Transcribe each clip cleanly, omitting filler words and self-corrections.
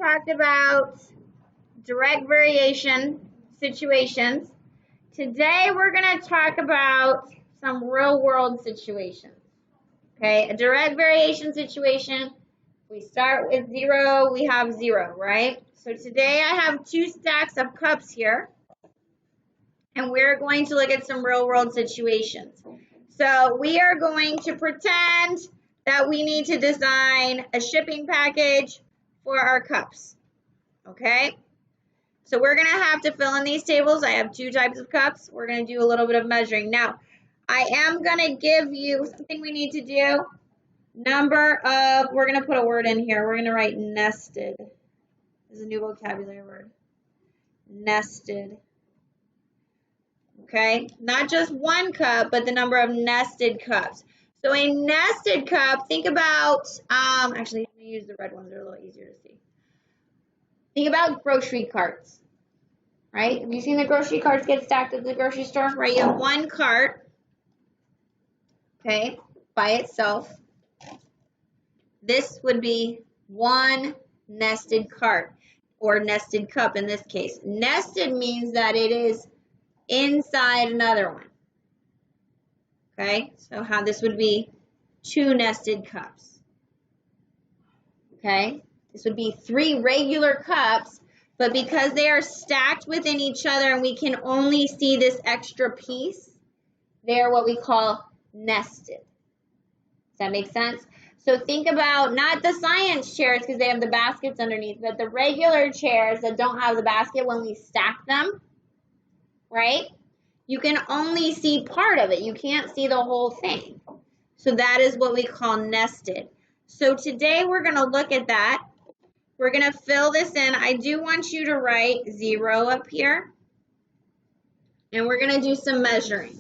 talked about direct variation situations. Today we're going to talk about some real world situations. Okay, a direct variation situation, we start with 0, we have 0, right? So today I have 2 stacks of cups here, and we're going to look at some real world situations. So we are going to pretend that we need to design a shipping package for our cups, okay? So we're going to have to fill in these tables. I have 2 types of cups. We're going to do a little bit of measuring. Now, I am going to give you something we need to do. We're going to put a word in here. We're going to write nested. This is a new vocabulary word. Nested. Okay? Not just 1 cup, but the number of nested cups. So a nested cup, think about, actually, let me use the red ones. They're a little easier to see. Think about grocery carts, right? Have you seen the grocery carts get stacked at the grocery store? Right, you have 1 cart, okay, by itself. This would be 1 nested cart, or nested cup in this case. Nested means that it is inside another one, okay? So how this would be 2 nested cups, okay? This would be 3 regular cups, but because they are stacked within each other and we can only see this extra piece, they are what we call nested. Does that make sense? So think about not the science chairs because they have the baskets underneath, but the regular chairs that don't have the basket when we stack them, right? You can only see part of it. You can't see the whole thing. So that is what we call nested. So today we're going to look at that. We're going to fill this in. I do want you to write 0 up here. And we're going to do some measuring.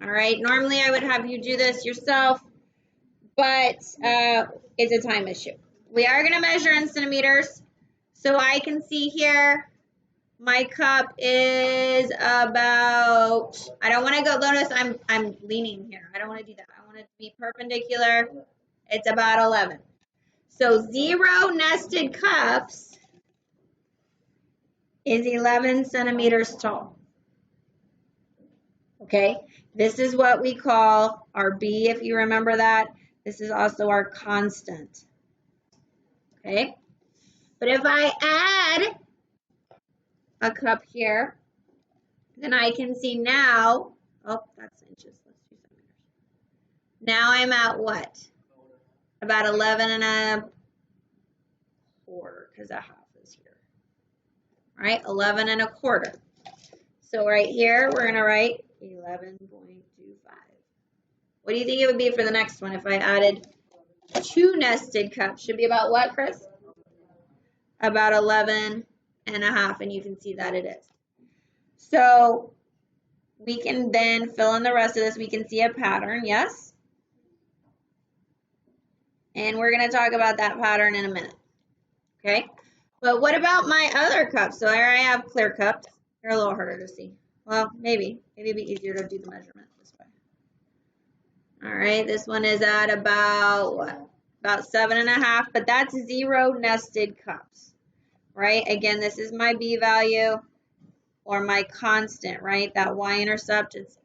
All right. Normally I would have you do this yourself, but it's a time issue. We are going to measure in centimeters. So I can see here my cup is about, I don't want to go, notice I'm leaning here. I don't want to do that. I want it to be perpendicular. It's about 11. So 0 nested cups is 11 centimeters tall. Okay, this is what we call our B, if you remember that. This is also our constant. Okay, but if I add a cup here, then I can see now, oh, that's inches. Let's do centimeters. Now I'm at what? About 11 and a quarter, because a half is here. All right, 11 and a quarter. So right here, we're going to write 11.25. What do you think it would be for the next one if I added 2 nested cups? Should be about what, Chris? About 11 and a half, and you can see that it is. So we can then fill in the rest of this. We can see a pattern, yes? And we're going to talk about that pattern in a minute. Okay, but what about my other cups? So here I have clear cups. They're a little harder to see. Well, maybe it'd be easier to do the measurement this way. All right, this one is at about what? About 7.5, but that's 0 nested cups, right? Again, this is my B value or my constant, right? That y-intercept is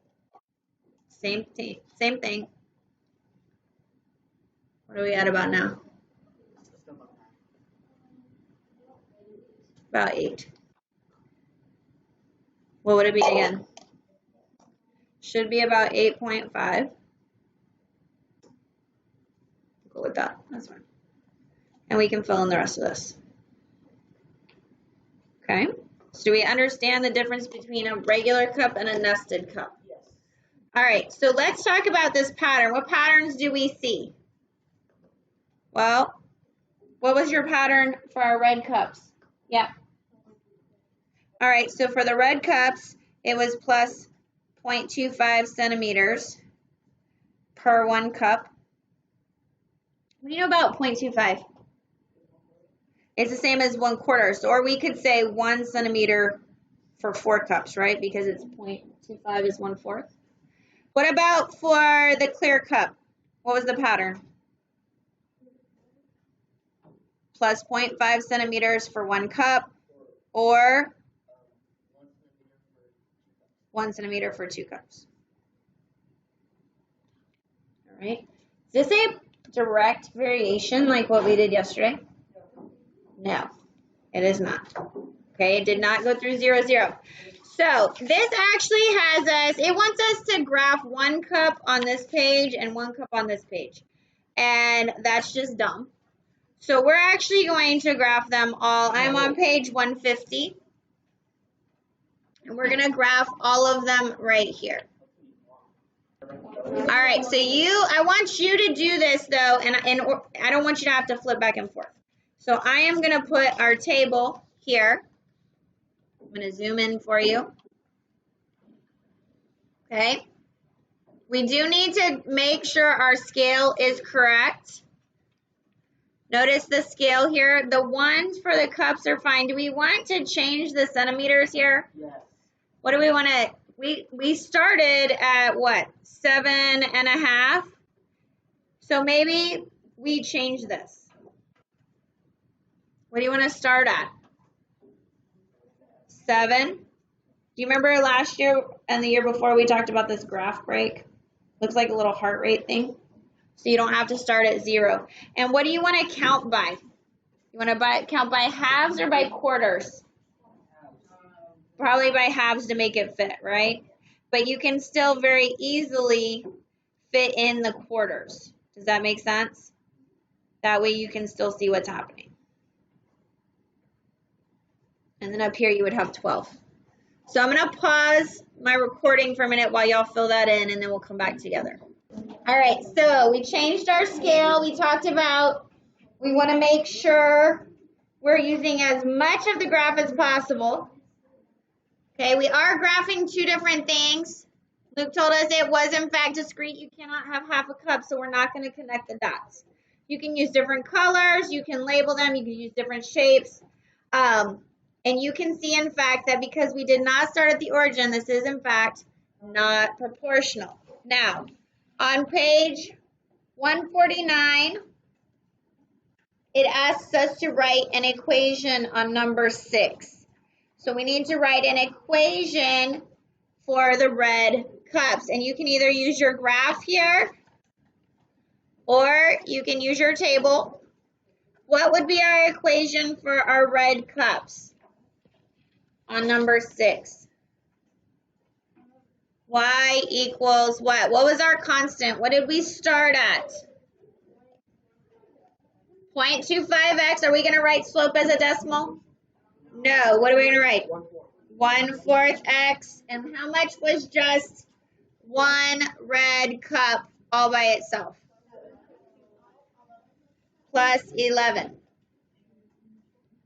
same thing. What are we at about now? About 8. What would it be again? Should be about 8.5. Go with that. That's fine. And we can fill in the rest of this. Okay. So do we understand the difference between a regular cup and a nested cup? Yes. All right. So let's talk about this pattern. What patterns do we see? Well, what was your pattern for our red cups? Yeah. All right, so for the red cups, it was plus 0.25 centimeters per 1 cup. What do you know about 0.25? It's the same as 1/4. So, or we could say 1 centimeter for 4 cups, right? Because it's 0.25 is 1/4. What about for the clear cup? What was the pattern? plus 0.5 centimeters for 1 cup, or 1 centimeter for 2 cups. All right. Is this a direct variation like what we did yesterday? No, it is not. Okay, it did not go through 0, 0. So this actually has us, it wants us to graph 1 cup on this page and 1 cup on this page. And that's just dumb. So we're actually going to graph them all. I'm on page 150. And we're going to graph all of them right here. All right, so I want you to do this though, and I don't want you to have to flip back and forth. So I am going to put our table here. I'm going to zoom in for you. Okay. We do need to make sure our scale is correct. Notice the scale here. The ones for the cups are fine. Do we want to change the centimeters here? Yes. What do we want to, we started at what? 7.5. So maybe we change this. What do you want to start at? 7. Do you remember last year and the year before we talked about this graph break? Looks like a little heart rate thing. So you don't have to start at 0. And what do you want to count by? You want to count by halves or by quarters? Probably by halves to make it fit, right? But you can still very easily fit in the quarters. Does that make sense? That way you can still see what's happening. And then up here you would have 12. So I'm going to pause my recording for a minute while y'all fill that in, and then we'll come back together. All right, so we changed our scale. We talked about we want to make sure we're using as much of the graph as possible. Okay, we are graphing 2 different things. Luke told us it was in fact discrete. You cannot have half a cup, so we're not going to connect the dots. You can use different colors. You can label them. You can use different shapes. And you can see, in fact, that because we did not start at the origin, this is, in fact, not proportional. Now, on page 149, it asks us to write an equation on number 6. So we need to write an equation for the red cups. And you can either use your graph here, or you can use your table. What would be our equation for our red cups? On number 6. Y equals what? What was our constant? What did we start at? 0.25x. Are we going to write slope as a decimal? No. What are we going to write? 1/4 x. And how much was just 1 red cup all by itself? Plus 11.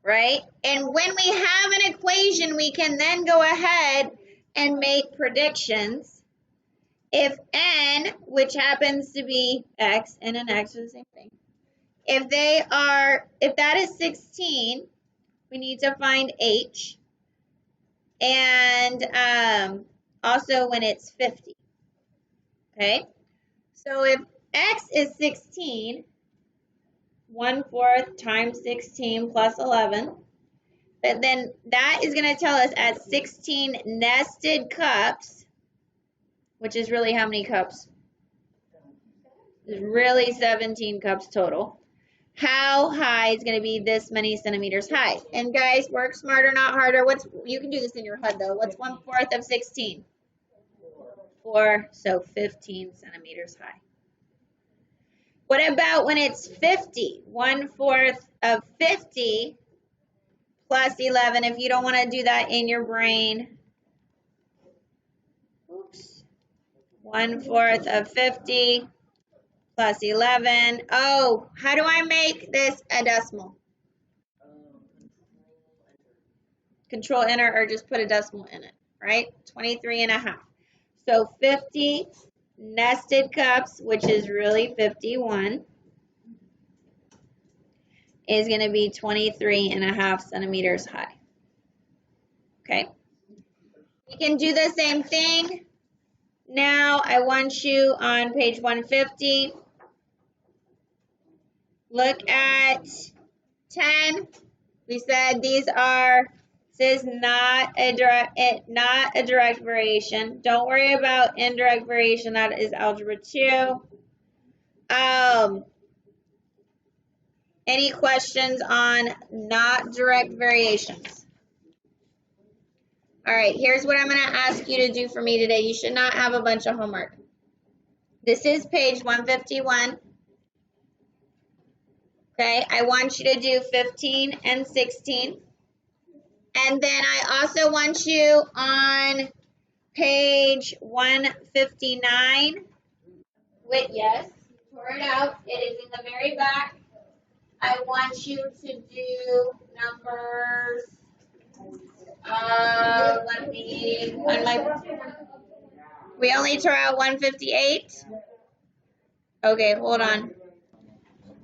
Right? And when we have an equation, we can then go ahead and make predictions. If n, which happens to be x, n and x are the same thing. If that is 16, we need to find h. And also when it's 50. Okay? So if x is 16, 1/4 times 16 plus 11. But then that is going to tell us at 16 nested cups, which is really how many cups? It's really 17 cups total. How high is going to be this many centimeters high? And guys, work smarter, not harder. You can do this in your head though. What's 1/4 of 16? 4, so 15 centimeters high. What about when it's 50? 1/4 of 50 plus 11. If you don't want to do that in your brain. Oops. 1/4 of 50 plus 11. Oh, how do I make this a decimal? Control enter or just put a decimal in it, right? 23.5. So 50 nested cups, which is really 51, is going to be 23.5 centimeters high. Okay. We can do the same thing. Now I want you on page 150. Look at 10, we said this is not a direct variation. Don't worry about indirect variation. That is algebra 2. Any questions on not direct variations? All right, here's what I'm going to ask you to do for me today. You should not have a bunch of homework. This is page 151. Okay, I want you to do 15 and 16. And then I also want you on page 159. Yes, tore it out. It is in the very back. I want you to do numbers. We only tore out 158. Okay, hold on.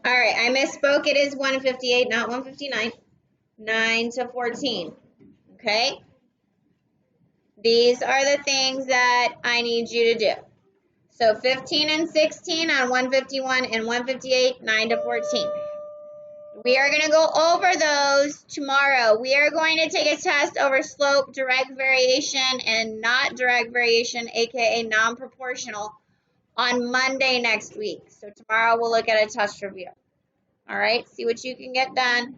All right, I misspoke. It is 158, not 159. 9 to 14. Okay? These are the things that I need you to do. So 15 and 16 on 151 and 158, 9 to 14. We are going to go over those tomorrow. We are going to take a test over slope, direct variation, and not direct variation, aka non-proportional, on Monday next week. So tomorrow we'll look at a test review. All right, see what you can get done.